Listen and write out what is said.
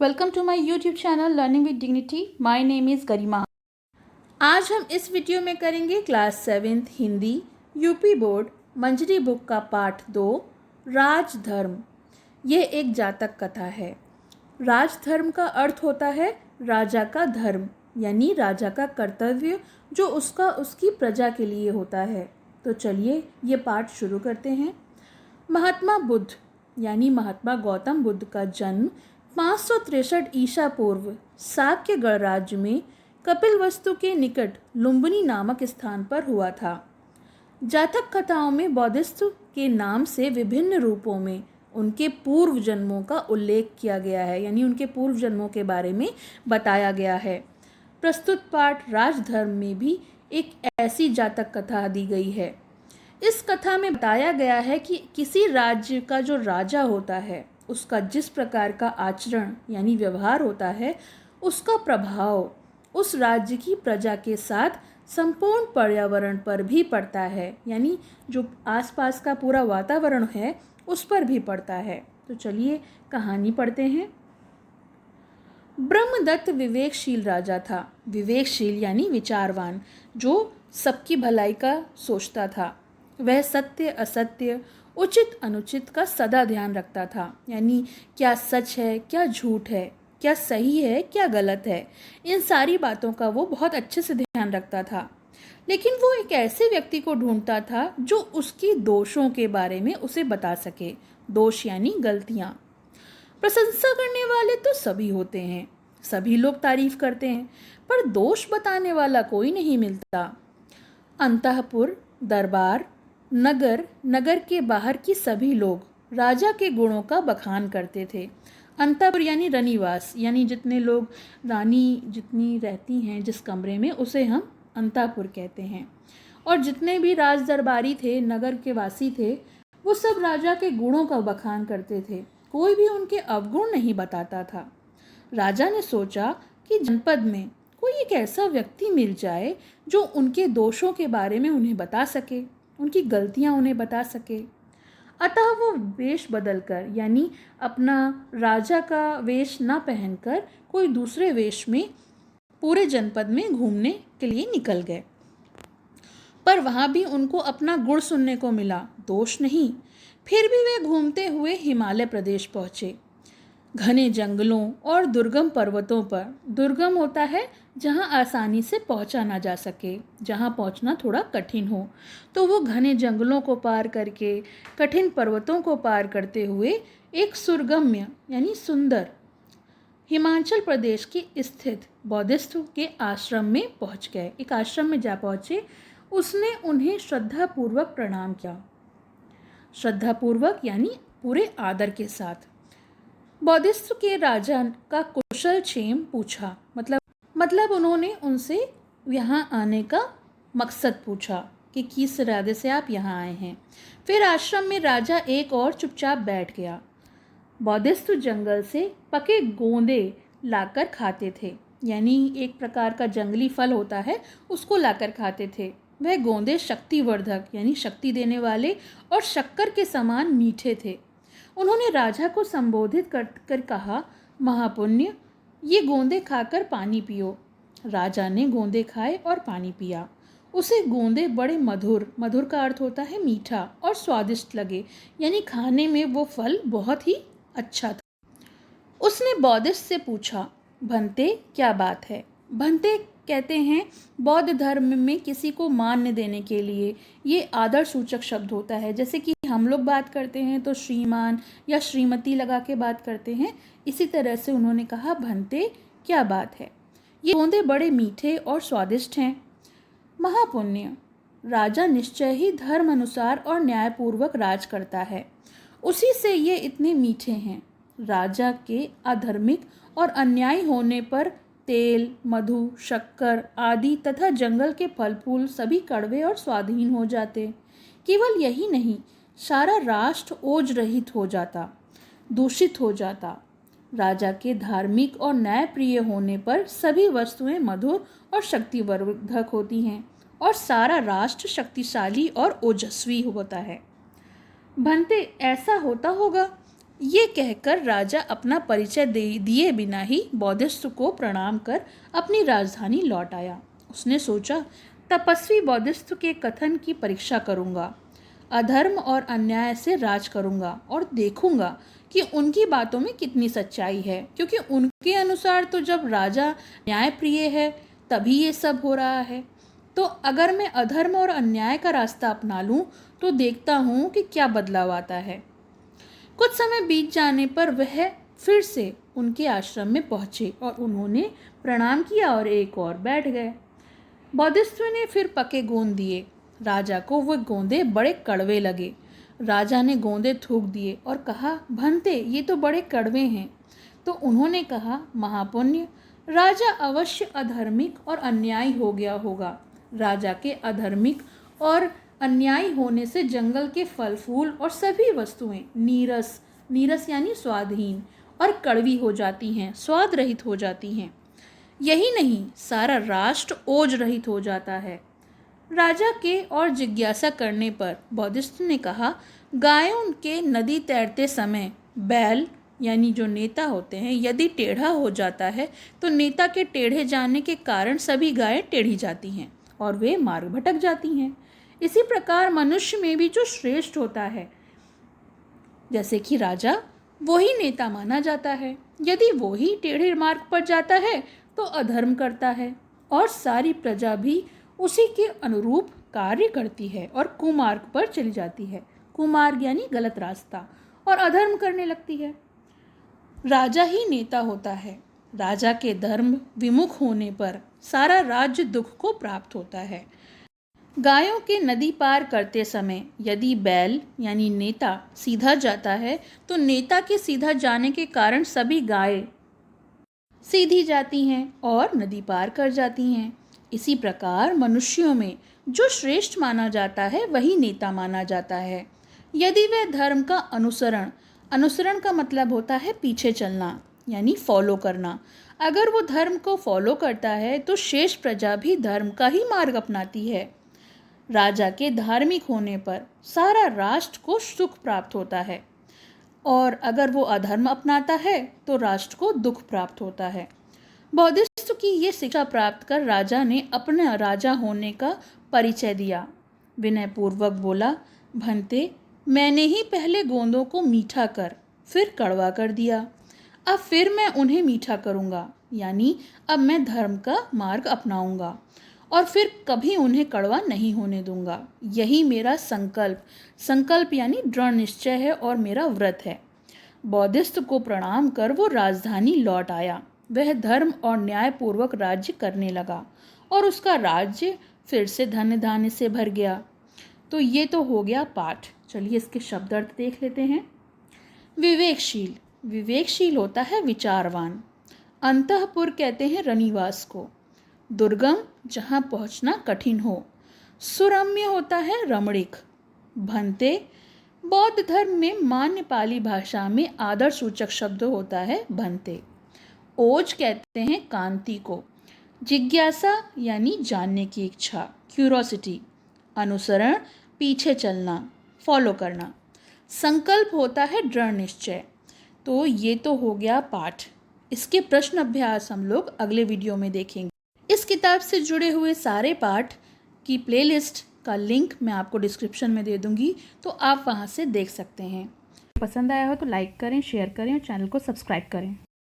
Welcome to my YouTube channel learning with dignity. My name is Garima. आज हम इस video में करेंगे class 7th Hindi UP board Manjari book का पार्ट 2 राजधर्म। यह एक जातक कथा है। राजधर्म का अर्थ होता है राजा का धर्म, यानी राजा का कर्तव्य जो उसकी प्रजा के लिए होता है। तो चलिए ये पाठ शुरू करते हैं। महात्मा बुद्ध यानी महात्मा गौतम बुद्ध का जन्म 563 ईसा पूर्व शाक्य गणराज्य में कपिलवस्तु के निकट लुम्बिनी नामक स्थान पर हुआ था। जातक कथाओं में बौद्धिस्त के नाम से विभिन्न रूपों में उनके पूर्व जन्मों का उल्लेख किया गया है, यानी उनके पूर्व जन्मों के बारे में बताया गया है। प्रस्तुत पाठ राजधर्म में भी एक ऐसी जातक कथा दी गई है। इस कथा में बताया गया है कि किसी राज्य का जो राजा होता है उसका जिस प्रकार का आचरण यानी व्यवहार होता है उसका प्रभाव उस राज्य की प्रजा के साथ संपूर्ण पर्यावरण पर भी पड़ता है, यानी जो आसपास का पूरा वातावरण है उस पर भी पड़ता है। तो चलिए कहानी पढ़ते हैं। ब्रह्मदत्त विवेकशील राजा था। विवेकशील यानी विचारवान, जो सबकी भलाई का सोचता था। वह सत्य असत्य उचित अनुचित का सदा ध्यान रखता था, यानी क्या सच है क्या झूठ है, क्या सही है क्या गलत है, इन सारी बातों का वो बहुत अच्छे से ध्यान रखता था। लेकिन वो एक ऐसे व्यक्ति को ढूंढता था जो उसकी दोषों के बारे में उसे बता सके। दोष यानी गलतियाँ। प्रशंसा करने वाले तो सभी होते हैं, सभी लोग तारीफ करते हैं, पर दोष बताने वाला कोई नहीं मिलता। अंतःपुर, दरबार, नगर के बाहर की सभी लोग राजा के गुणों का बखान करते थे। अंतःपुर यानी रनिवास, यानी जितने लोग रानी जितनी रहती हैं जिस कमरे में, उसे हम अंतःपुर कहते हैं। और जितने भी राज दरबारी थे, नगर के वासी थे, वो सब राजा के गुणों का बखान करते थे। कोई भी उनके अवगुण नहीं बताता था। राजा ने सोचा कि जनपद में कोई एक ऐसा व्यक्ति मिल जाए जो उनके दोषों के बारे में उन्हें बता सके, उनकी गलतियां उन्हें बता सके। अतः वो वेश बदलकर, यानी अपना राजा का वेश न पहनकर कोई दूसरे वेश में पूरे जनपद में घूमने के लिए निकल गए। पर वहाँ भी उनको अपना गुण सुनने को मिला, दोष नहीं। फिर भी वे घूमते हुए हिमालय प्रदेश पहुँचे। घने जंगलों और दुर्गम पर्वतों पर, दुर्गम होता है जहाँ आसानी से पहुँचा ना जा सके, जहाँ पहुँचना थोड़ा कठिन हो, तो वो घने जंगलों को पार करके, कठिन पर्वतों को पार करते हुए एक सुरगम्य यानी सुंदर हिमाचल प्रदेश की स्थित बौद्धिस्ट के आश्रम में पहुँच गए। एक आश्रम में जा पहुँचे। उसने उन्हें श्रद्धापूर्वक प्रणाम किया। श्रद्धापूर्वक यानी पूरे आदर के साथ। बौद्धिस्ट के राजा का कुशल क्षेम पूछा, मतलब उन्होंने उनसे यहाँ आने का मकसद पूछा कि किस इरादे से आप यहाँ आए हैं। फिर आश्रम में राजा एक और चुपचाप बैठ गया। बौद्धिस्ट जंगल से पके गोंदे लाकर खाते थे, यानी एक प्रकार का जंगली फल होता है, उसको लाकर खाते थे। वह गोंदे शक्तिवर्धक यानी शक्ति देने वाले और शक्कर के समान मीठे थे। उन्होंने राजा को संबोधित कर कहा, महापुण्य, ये गोंदे खाकर पानी पियो। राजा ने गोंदे खाए और पानी पिया। उसे गोंदे बड़े मधुर का अर्थ होता है मीठा, और स्वादिष्ट लगे, यानी खाने में वो फल बहुत ही अच्छा था। उसने बौद्धिस्ट से पूछा, भंते क्या बात है? भंते कहते हैं बौद्ध धर्म में किसी को मान्य देने के लिए ये आदर सूचक शब्द होता है। जैसे कि हम लोग बात करते हैं तो श्रीमान या श्रीमती लगा के बात करते हैं, इसी तरह से उन्होंने कहा, भंते क्या बात है? ये गोंदे बड़े मीठे और स्वादिष्ट हैं। महापुण्य, राजा निश्चय ही धर्म अनुसार और न्यायपूर्वक राज करता है, उसी से ये इतने मीठे हैं। राजा के अधर्मिक और अन्यायी होने पर तेल, मधु, शक्कर आदि तथा जंगल के फल फूल सभी कड़वे और स्वादहीन हो जाते। केवल यही नहीं, सारा राष्ट्र ओज रहित हो जाता, दूषित हो जाता। राजा के धार्मिक और न्यायप्रिय होने पर सभी वस्तुएं मधुर और शक्तिवर्धक होती हैं और सारा राष्ट्र शक्तिशाली और ओजस्वी होता है। भंते ऐसा होता होगा, ये कहकर राजा अपना परिचय दिए बिना ही बौद्धिस्त को प्रणाम कर अपनी राजधानी लौट आया। उसने सोचा, तपस्वी बौद्धिस्त के कथन की परीक्षा करूंगा, अधर्म और अन्याय से राज करूंगा और देखूंगा कि उनकी बातों में कितनी सच्चाई है, क्योंकि उनके अनुसार तो जब राजा न्यायप्रिय है तभी ये सब हो रहा है। तो अगर मैं अधर्म और अन्याय का रास्ता अपना लूं तो देखता हूं कि क्या बदलाव आता है। कुछ समय बीत जाने पर वह फिर से उनके आश्रम में पहुंचे और उन्होंने प्रणाम किया और एक और बैठ गए। बौद्धिस्त ने फिर पके गोंद दिए। राजा को वह गोंदे बड़े कड़वे लगे। राजा ने गोंदे थूक दिए और कहा, भंते, ये तो बड़े कड़वे हैं। तो उन्होंने कहा, महापुण्य, राजा अवश्य अधर्मिक और अन्यायी हो गया होगा। राजा के अधर्मिक और अन्यायी होने से जंगल के फल फूल और सभी वस्तुएं नीरस नीरस यानी स्वादहीन और कड़वी हो जाती हैं, स्वाद रहित हो जाती हैं। यही नहीं, सारा राष्ट्र ओज रहित हो जाता है। राजा के और जिज्ञासा करने पर बौद्धिस्त ने कहा, गायों के नदी तैरते समय बैल यानी जो नेता होते हैं यदि टेढ़ा हो जाता है तो नेता के टेढ़े जाने के कारण सभी गायें टेढ़ी जाती हैं और वे मार्ग भटक जाती हैं। इसी प्रकार मनुष्य में भी जो श्रेष्ठ होता है, जैसे कि राजा, वही नेता माना जाता है। यदि वो ही टेढ़े मार्ग पर जाता है तो अधर्म करता है और सारी प्रजा भी उसी के अनुरूप कार्य करती है और कुमार्ग पर चली जाती है। कुमार्ग यानी गलत रास्ता, और अधर्म करने लगती है। राजा ही नेता होता है। राजा के धर्म विमुख होने पर सारा राज्य दुख को प्राप्त होता है। गायों के नदी पार करते समय यदि बैल यानी नेता सीधा जाता है तो नेता के सीधा जाने के कारण सभी गायें सीधी जाती हैं और नदी पार कर जाती हैं। इसी प्रकार मनुष्यों में जो श्रेष्ठ माना जाता है वही नेता माना जाता है। यदि वह धर्म का अनुसरण का मतलब होता है पीछे चलना यानी फॉलो करना, अगर वो धर्म को फॉलो करता है तो शेष प्रजा भी धर्म का ही मार्ग अपनाती है। राजा के धार्मिक होने पर सारा राष्ट्र को सुख प्राप्त होता है और अगर वो अधर्म अपनाता है तो राष्ट्र को दुख प्राप्त होता है। बौद्धिस्त की ये शिक्षा प्राप्त कर राजा ने अपने राजा होने का परिचय दिया। विनयपूर्वक बोला, भंते, मैंने ही पहले गोंदों को मीठा कर फिर कड़वा कर दिया, अब फिर मैं उन्हें मीठा करूँगा, यानी अब मैं धर्म का मार्ग अपनाऊंगा और फिर कभी उन्हें कड़वा नहीं होने दूंगा। यही मेरा संकल्प यानी दृढ़ निश्चय है और मेरा व्रत है। बौद्धिस्त को प्रणाम कर वो राजधानी लौट आया। वह धर्म और न्यायपूर्वक राज्य करने लगा और उसका राज्य फिर से धन धान्य से भर गया। तो ये तो हो गया पाठ। चलिए इसके शब्द अर्थ देख लेते हैं। विवेकशील होता है विचारवान। अंतःपुर कहते हैं रनिवास को। दुर्गम, जहाँ पहुँचना कठिन हो। सुरम्य होता है रमणीक। भंते, बौद्ध धर्म में मान्य पाली भाषा में आदर सूचक शब्द होता है भंते। ओज कहते हैं कांति को। जिज्ञासा यानी जानने की इच्छा, क्यूरोसिटी। अनुसरण, पीछे चलना, फॉलो करना। संकल्प होता है दृढ़ निश्चय। तो ये तो हो गया पाठ। इसके प्रश्न अभ्यास हम लोग अगले वीडियो में देखेंगे। इस किताब से जुड़े हुए सारे पाठ की प्लेलिस्ट का लिंक मैं आपको डिस्क्रिप्शन में दे दूंगी, तो आप वहां से देख सकते हैं। पसंद आया हो तो लाइक करें, शेयर करें और चैनल को सब्सक्राइब करें।